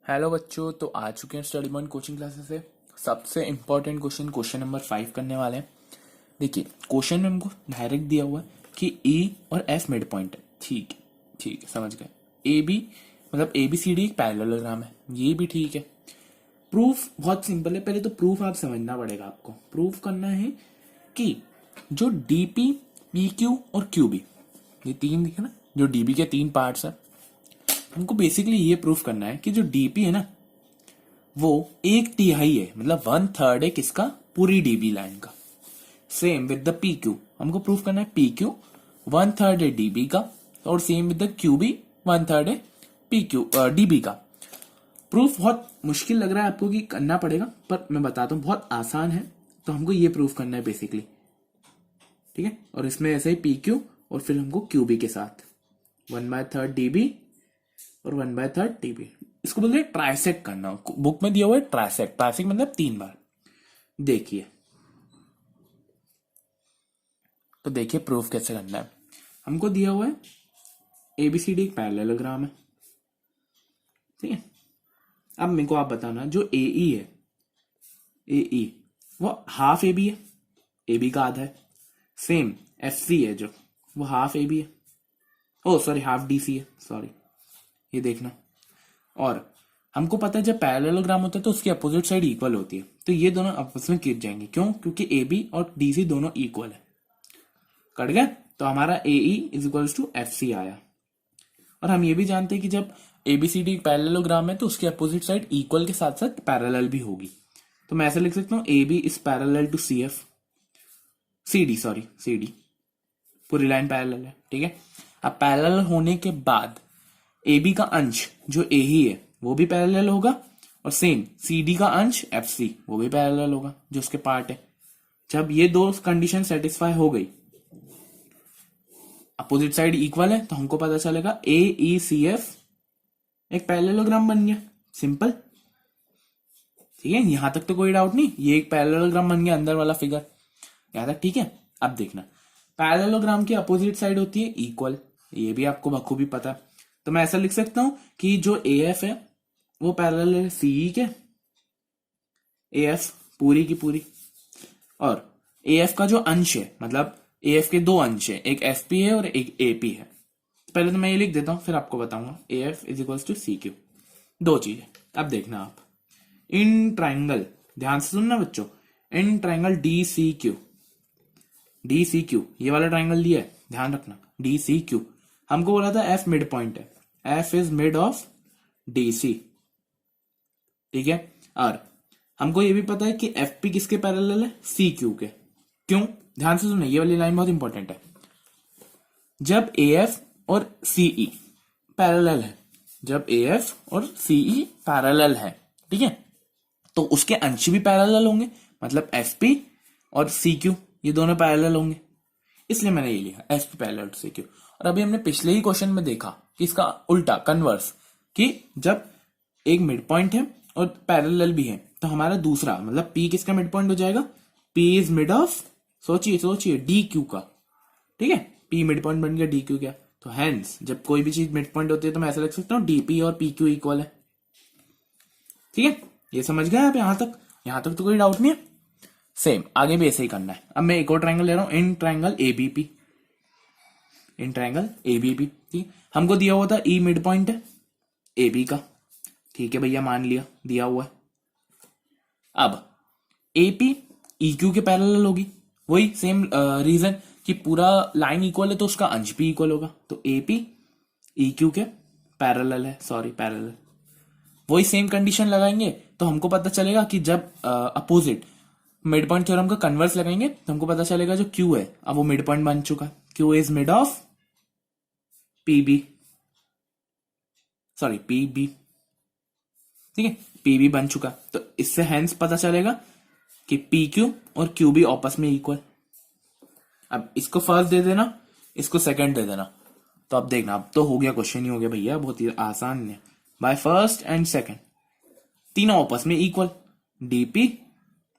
Hello बच्चों, तो आ चुके हैं स्टडी पॉइंट कोचिंग क्लासेस से। सबसे इम्पोर्टेंट क्वेश्चन नंबर 5 करने वाले हैं। देखिए, क्वेश्चन में हमको डायरेक्ट दिया हुआ है कि ई और एफ मिड पॉइंट है। ठीक है, ठीक है, समझ गए। ए बी मतलब ए बी सी डी एक पैरेललोग्राम है, ये भी ठीक है। प्रूफ बहुत सिंपल है। पहले तो प्रूफ आप समझना पड़ेगा। आपको प्रूफ करना है कि जो डी पी, पी क्यू और क्यू बी, ये तीन दिखे ना, जो डी बी के तीन पार्ट्स है, हमको बेसिकली ये प्रूफ करना है कि जो डीपी है ना, वो एक तिहाई है, मतलब 1/3 है किसका, पूरी डीबी लाइन का। Same with the P Q, हमको प्रूफ करना है पी क्यू 1/3 है डीबी का, और same with the Q B 1/3 है पी क्यू डीबी का। प्रूफ बहुत मुश्किल लग रहा है आपको कि करना पड़ेगा, पर मैं बताता हूँ बहुत आसान है। तो हमको ये प्रूफ करना है बेसिकली, ठीक है। और इसमें ऐसे ही पी क्यू और फिर हमको क्यू बी के साथ 1/3 डीबी और 1/3 टीबी, इसको बोलते हैं ट्राइसेक्ट करना। बुक में दिया हुआ है ट्राइसेक्ट। ट्राइसेक्ट मतलब 3 बार। देखिए, तो देखिए प्रूफ कैसे करना है। हमको दिया हुआ है एबीसीडी एक पैरेललोग्राम है, ठीक है। अब मेरे को आप बताना, जो ए ई है, ए ई वो हाफ ए बी है, ए बी का आधा है। सेम एफ सी है जो, वो हाफ ए बी है, ओ सॉरी हाफ डी सी है, सॉरी, ये देखना। और हमको पता है जब पैरेललोग्राम होता है तो उसकी अपोजिट साइड इक्वल होती है, तो ये दोनों आपस में गिर जाएंगे। क्यों? क्योंकि ए बी और डी सी दोनों इक्वल है। कट गया? तो हमारा A E is equals to F C आया। और हम ये भी जानते हैं कि जब A B C D parallelogram है तो उसकी अपोजिट साइड इक्वल के साथ साथ पैरेलल भी होगी। तो मैं ऐसे लिख सकता हूँ A B is parallel to C F, C D, sorry C D, पूरी लाइन पैरेलल है, ठीक है। अब पैरेलल होने के बाद ए बी का अंश जो ए ही है वो भी पैरेलल होगा, और सेम सी डी का अंश एफ सी वो भी पैरेलल होगा जो उसके पार्ट है। जब ये दो कंडीशन सेटिस्फाई हो गई, अपोजिट साइड इक्वल है, तो हमको पता चलेगा ए ई सी एफ एक पैरेललोग्राम बन गया। सिंपल, ठीक है। यहां तक तो कोई डाउट नहीं, ये एक पैरेललोग्राम बन गया, अंदर वाला फिगर यहां तक ठीक है। अब देखना, पैरेललोग्राम की अपोजिट साइड होती है इक्वल, ये भी आपको बखूबी पता है। तो मैं ऐसा लिख सकता हूं कि जो ए एफ है वो पैरेलल है सीई के, ए एफ पूरी की पूरी, और ए एफ का जो अंश है, मतलब ए एफ के दो अंश है, एक एफ पी है और एक ए पी है। पहले तो मैं ये लिख देता हूं, फिर आपको बताऊंगा। A F is equals to C Q, दो चीजें। अब देखना आप, इन ट्राइंगल, ध्यान से सुनना बच्चों, in triangle D C Q, D C Q ये वाला ट्राइंगल दिया है, ध्यान रखना, डी सी क्यू। हमको बोला था एफ मिड पॉइंट है, F is mid of D C, ठीक है। और हमको ये भी पता है कि एफ पी किसके पैरेलल है, सी क्यू के। क्यों? ध्यान से सुनिए, ये वाली लाइन बहुत इंपॉर्टेंट है। जब ए एफ और सीई पैरेलल है, जब ए एफ और सीई पैरेलल है, ठीक है, तो उसके अंश भी पैरेलल होंगे, मतलब एफ पी और सी क्यू ये दोनों पैरेलल होंगे, इसलिए मैंने ये लिखा F P parallel to C Q. और अभी हमने पिछले ही क्वेश्चन में देखा कि इसका उल्टा कन्वर्स, कि जब एक मिड पॉइंट है और पैरेलल भी है, तो हमारा दूसरा मतलब पी किसका मिड पॉइंट हो जाएगा, पी इज मिड ऑफ, सोचिए सोचिए, डी क्यू का, ठीक है। पी मिड पॉइंट बन गया डी क्यू क्या, तो हैंस जब कोई भी चीज मिड पॉइंट होती है तो मैं ऐसा लिख सकता हूँ डीपी और पी क्यू इक्वल है, ठीक है। ये समझ गए आप? यहां तक, यहां तक तो कोई डाउट नहीं है। सेम आगे भी ऐसे ही करना है। अब मैं एक और ट्राइंगल ले रहा हूं, in triangle ABP, in triangle ABP, ठीक। हमको दिया हुआ था ई मिड पॉइंट है ए बी का, ठीक है भैया, मान लिया दिया हुआ है। अब एपी ई क्यू के पैरेलल होगी, वही सेम रीजन कि पूरा लाइन इक्वल है तो उसका अंश भी इक्वल होगा, तो एपी ई क्यू के पैरेलल है, सॉरी पैरेलल। वही सेम कंडीशन लगाएंगे तो हमको पता चलेगा कि जब अपोजिट मिड पॉइंट थ्योरम का कन्वर्स लगाएंगे तो हमको पता चलेगा जो क्यू है अब वो मिड पॉइंट बन चुका है, Q is mid of PB, sorry PB, ठीक है, पीबी बन चुका। तो इससे हैंस पता चलेगा कि पी क्यू और क्यू बी आपस में इक्वल। अब इसको फर्स्ट दे देना, इसको सेकंड दे देना, तो अब देखना, अब तो हो गया, क्वेश्चन ही हो गया भैया, बहुत ही आसान है। बाय फर्स्ट एंड सेकंड तीनों आपस में equal, DP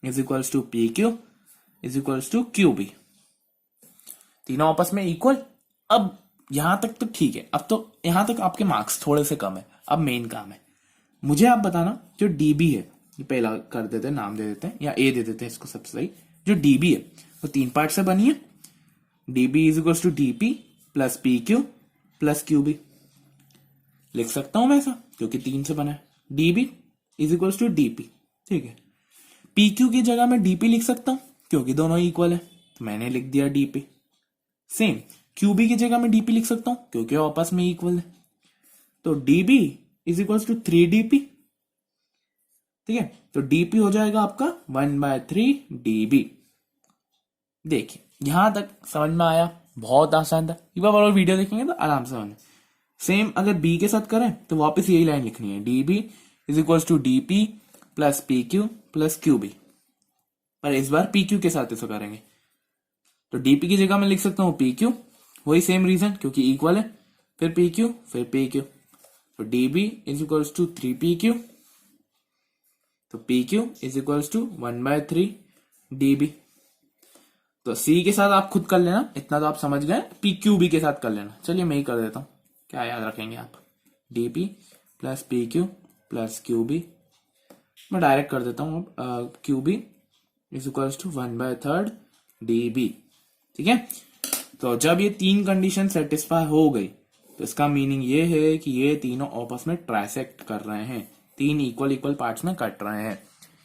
is equals to P Q is equals to Q B, तीनों आपस में इक्वल। अब यहां तक तो ठीक है, अब तो यहां तक आपके मार्क्स थोड़े से कम है। अब मेन काम है, मुझे आप बताना जो डीबी है, ये पहला कर देते हैं, नाम दे देते हैं या ए दे देते हैं इसको सबसे सही। जो डीबी है वो 3 पार्ट से बनी है। DB is equal to DP plus P Q plus QB. लिख सकता हूं मैं ऐसा क्योंकि 3 से बना है। DB is equal to DP, ठीक है। पी क्यू की जगह मैं डीपी लिख सकता हूं क्योंकि दोनों इक्वल है, तो मैंने लिख दिया डीपी। सेम क्यूबी की जगह मैं डीपी लिख सकता हूं क्योंकि आपस में इक्वल है, तो DB is equal to 3 DP, ठीक है। तो डीपी हो जाएगा आपका 1/3 डीबी। देखिए यहां तक समझ में आया, बहुत आसान था। एक बार और वीडियो देखेंगे तो आराम से समझ। सेम अगर बी के साथ करें तो वापस यही लाइन लिखनी है, DB is equal to DP plus P Q plus QB, पर इस बार पी क्यू के साथ ऐसा करेंगे। तो डीपी की जगह मैं लिख सकता हूं पी क्यू, वही सेम रीजन क्योंकि इक्वल है, फिर पी क्यू फिर पी क्यू, तो DB is equal to 3 P Q, तो P Q is equal to 1/3 DB. तो सी के साथ आप खुद कर लेना, इतना तो आप समझ गए, पी क्यू बी के साथ कर लेना। चलिए मैं ही कर देता हूं, क्या याद रखेंगे आप, DP plus P Q plus Q B. मैं डायरेक्ट कर देता हूं अब, Q B is equal to 1/3 DB, ठीक है। तो जब ये 3 कंडीशन सेटिस्फाई हो गई तो इसका मीनिंग ये है कि ये तीनों आपस में ट्राइसेक्ट कर रहे हैं, 3 इक्वल इक्वल पार्ट्स में कट रहे हैं,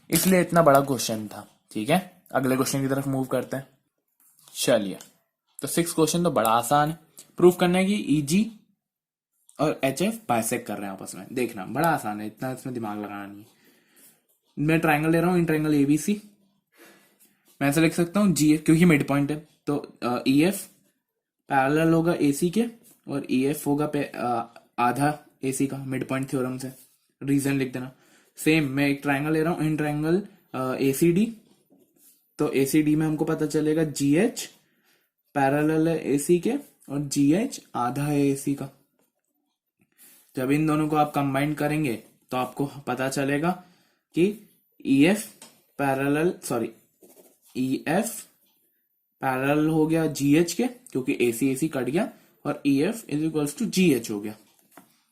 इसलिए इतना बड़ा क्वेश्चन था, ठीक है। अगले क्वेश्चन की तरफ मूव करते हैं। चलिए तो 6 क्वेश्चन तो बड़ा आसान है। प्रूफ करना है कि ईजी और एच एफ बाइसेक्ट कर रहे हैं आपस में, देखना बड़ा आसान है, इतना इसमें दिमाग लगाना नहीं है। मैं ट्राइंगल ले रहा हूं, इन ट्राइंगल एबीसी, मैं ऐसा लिख सकता हूँ जी एफ क्योंकि मिड पॉइंट है, तो ई एफ पैरेलल होगा एसी के और ई एफ होगा आधा एसी का, मिड पॉइंट थ्योरम से रीजन लिख देना। सेम मैं एक ट्राइंगल ले रहा हूं, इन ट्राइंगल एसीडी, तो एसीडी में हमको पता चलेगा जी एच पैरेलल है एसी के और जी एच आधा है एसी का। जब इन दोनों को आप कंबाइन करेंगे तो आपको पता चलेगा कि ई एफ पैरेलल हो गया जी एच के क्योंकि एसी एसी कट गया, और E F is equals to G H हो गया,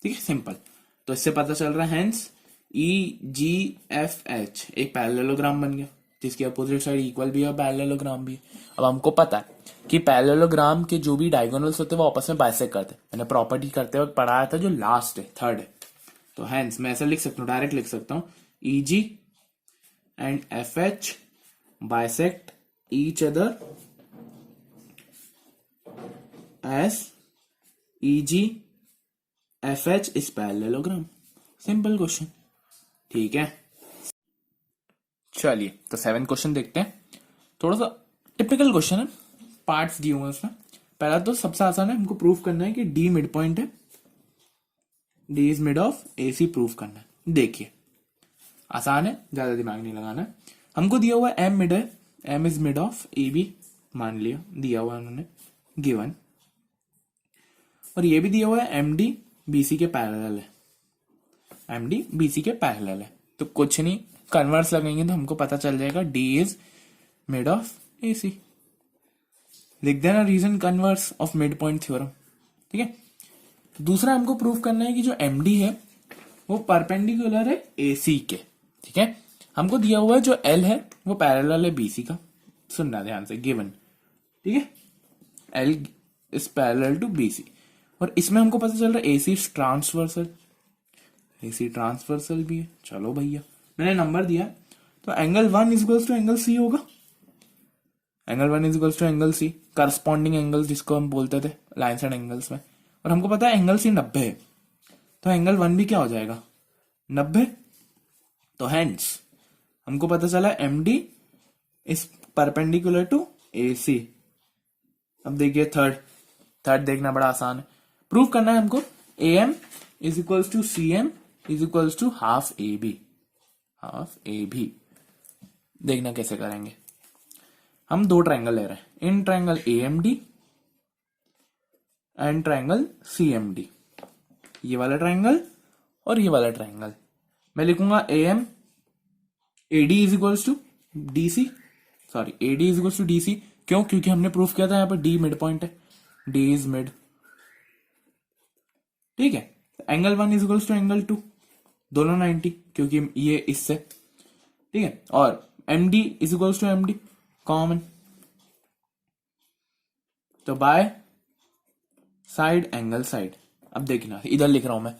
ठीक है, सिंपल। तो इससे पता चल रहा है हेंस ई जी एफ एच एक पैरेललोग्राम बन गया जिसकी अपोजिट साइड इक्वल भी है और पैरेललोग्राम भी है। अब हमको पता है कि पैरेललोग्राम के जो भी डायगोनल्स होते हैं वो आपस में बाइसेक्ट करते हैं, मैंने प्रॉपर्टी करते वक्त पढ़ाया था जो लास्ट है, थर्ड है। तो हेंस मैं ऐसा लिख सकता हूँ, डायरेक्ट लिख सकता हूँ, E G and F H bisect each other as EG FH is parallelogram, simple question, ठीक है। चलिए तो 7 क्वेश्चन देखते हैं, थोड़ा सा टिपिकल क्वेश्चन है, पार्ट्स दिए हुए हैं उसमें। पहला तो सबसे आसान है, हमको प्रूफ करना है कि D मिड पॉइंट है, D is mid of AC proof करना है। देखिए आसान है, ज्यादा दिमाग नहीं लगाना है। हमको दिया हुआ M मिड है, M is mid of AB मान लिया, दिया हुआ उन्होंने गिवन, और ये भी दिया हुआ है एमडी बीसी के पैरेलल है, एमडी बीसी के पैरेलल है, तो कुछ नहीं, कन्वर्स लगेंगे तो हमको पता चल जाएगा D is mid of AC. लिख देना reason converse of mid point theorem, ठीक है। दूसरा हमको प्रूफ करना है कि जो एमडी है वो परपेंडिकुलर है एसी के, ठीक है। हमको दिया हुआ है जो एल है वो पैरेलल है बीसी का, सुनना ध्यान से, गिवन, ठीक है, L is parallel to BC, और इसमें हमको पता चल रहा है एसी ट्रांसवर्सल, एसी ट्रांसवर्सल भी है। चलो भैया मैंने नंबर दिया, तो angle 1 is equals to angle C होगा, angle 1 is equals to angle C, corresponding angle जिसको हम बोलते थे लाइन साइड एंगल्स में, और हमको पता है एंगल सी 90 है, तो एंगल 1 भी क्या हो जाएगा 90, तो हेंस हमको पता चला M D is perpendicular to A C. अब देखिए थर्ड देखना बड़ा आसान है, प्रूव करना है हमको A M is equals to C M is equals to half A B. देखना कैसे करेंगे, हम 2 ट्रायंगल ले रहे हैं, in triangle A M D and triangle C M D, ये वाला ट्रायंगल और ये वाला ट्रायंगल। मैं लिखूंगा A M A D is equals to D C, sorry A D is equals to D C, क्यों, क्योंकि हमने प्रूफ किया था यहाँ पर डी मिड पॉइंट है, डी इज मिड, ठीक है। Angle 1 is equals to angle 2, दोनों 90 क्योंकि ये इससे, ठीक है। और M D is equals to M D common, तो बाय साइड एंगल साइड। अब देखना इधर लिख रहा हूं मैं,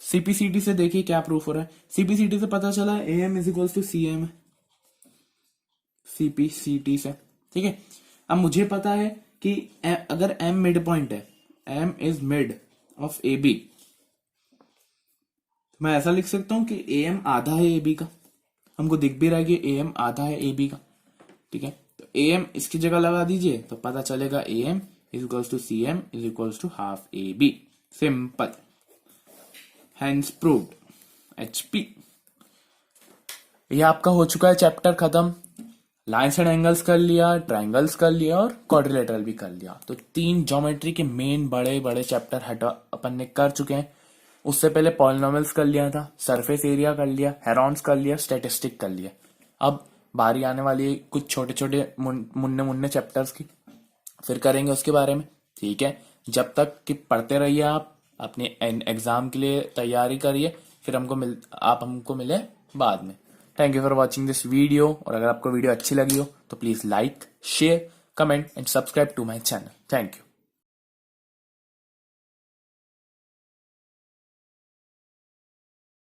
सीपीसीटी से देखिए क्या प्रूफ हो रहा है। सीपीसीटी से पता चला A M is equals to C M, CPCT से, ठीक है। अब मुझे पता है कि अगर एम मिड पॉइंट है, M is mid of A B, मैं ऐसा लिख सकता हूं कि ए एम आधा है ए बी का, हमको दिख भी रहा है कि ए एम आधा है ए बी का, ठीक है। तो ए एम इसकी जगह लगा दीजिए तो पता चलेगा A M is equals to C M is equals to half A B, simple, hence proved, HP. ये आपका हो चुका है चैप्टर खत्म। लाइन्स एंड एंगल्स कर लिया, ट्रायंगल्स कर लिया और क्वाड्रिलेटरल भी कर लिया। तो 3 ज्योमेट्री के मेन बड़े बड़े चैप्टर हटा अपन ने कर चुके हैं। उससे पहले पॉलिनोमियल्स कर लिया था, सरफेस एरिया कर लिया, हेरॉन्स कर लिया, स्टैटिस्टिक कर लिया। अब बारी आने वाली है कुछ छोटे छोटे मुन्ने मुन्ने चैप्टर्स की, फिर करेंगे उसके बारे में, ठीक है। जब तक कि पढ़ते रहिए, आप अपने एग्जाम के लिए तैयारी करिए, फिर आप हमको मिले बाद में। Thank you for watching this video, और अगर आपको वीडियो अच्छी लगी हो तो please like, share, comment and subscribe to my channel. Thank you.